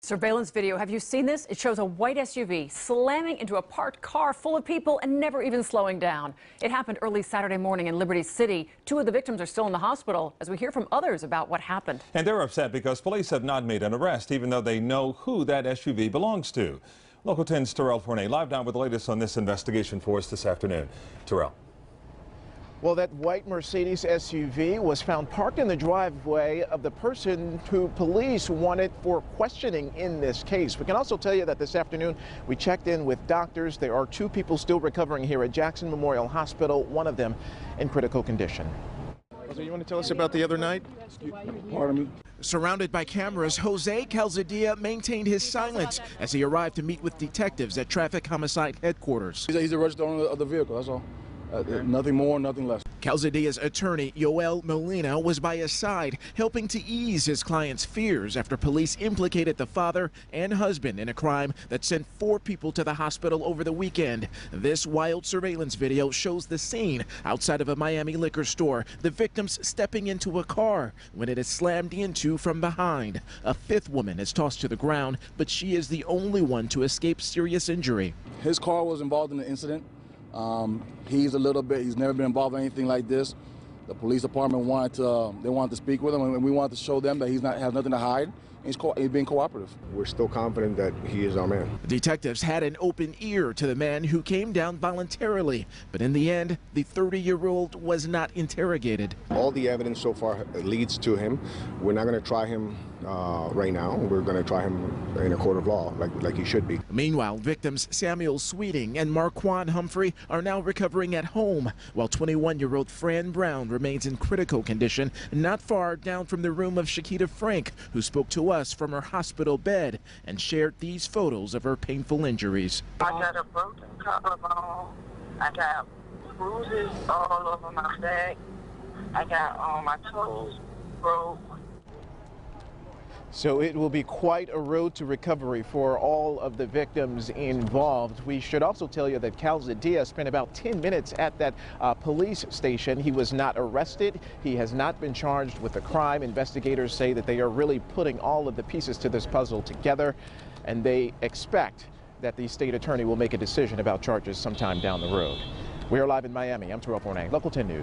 Surveillance video. Have you seen this? It shows a white SUV slamming into a parked car full of people and never even slowing down. It happened early Saturday morning in Liberty City. Two of the victims are still in the hospital as we hear from others about what happened. And they're upset because police have not made an arrest, even though they know who that SUV belongs to. Local 10's Terrell Forney live now with the latest on this investigation for us this afternoon. Terrell. Well, that white Mercedes SUV was found parked in the driveway of the person who police wanted for questioning in this case. We can also tell you that this afternoon we checked in with doctors. There are two people still recovering here at Jackson Memorial Hospital, one of them in critical condition. So you want to tell us about the other night? Pardon me? Surrounded by cameras, Jose Calzadilla maintained his silence as he arrived to meet with detectives at Traffic Homicide Headquarters. He's a registered owner of the vehicle, that's all. Nothing more, nothing less. Calzadilla's attorney, Yoel Molina, was by his side, helping to ease his client's fears after police implicated the father and husband in a crime that sent 4 people to the hospital over the weekend. This wild surveillance video shows the scene outside of a Miami liquor store, the victims stepping into a car when it is slammed into from behind. A 5th woman is tossed to the ground, but she is the only one to escape serious injury. His car was involved in the incident. He's never been involved in anything like this. The police department wanted to speak with him, and we wanted to show them that has nothing to hide. He's being cooperative. We're still confident that he is our man. Detectives had an open ear to the man who came down voluntarily, but in the end, the 30-year-old was not interrogated. All the evidence so far leads to him. We're not going to try him right now. We're going to try him in a court of law, like he should be. Meanwhile, victims Samuel Sweeting and Marquand Humphrey are now recovering at home, while 21-year-old Fran Brown remains in critical condition, not far down from the room of Shakita Frank, who spoke to us from her hospital bed and shared these photos of her painful injuries. I got a broken collarbone. I got bruises all over my back. I got my toes broke. So it will be quite a road to recovery for all of the victims involved. We should also tell you that Calzadilla spent about 10 minutes at that police station. He was not arrested. He has not been charged with a crime. Investigators say that they are really putting all of the pieces to this puzzle together, and they expect that the state attorney will make a decision about charges sometime down the road. We are live in Miami. I'm Terrell Forney, Local 10 News.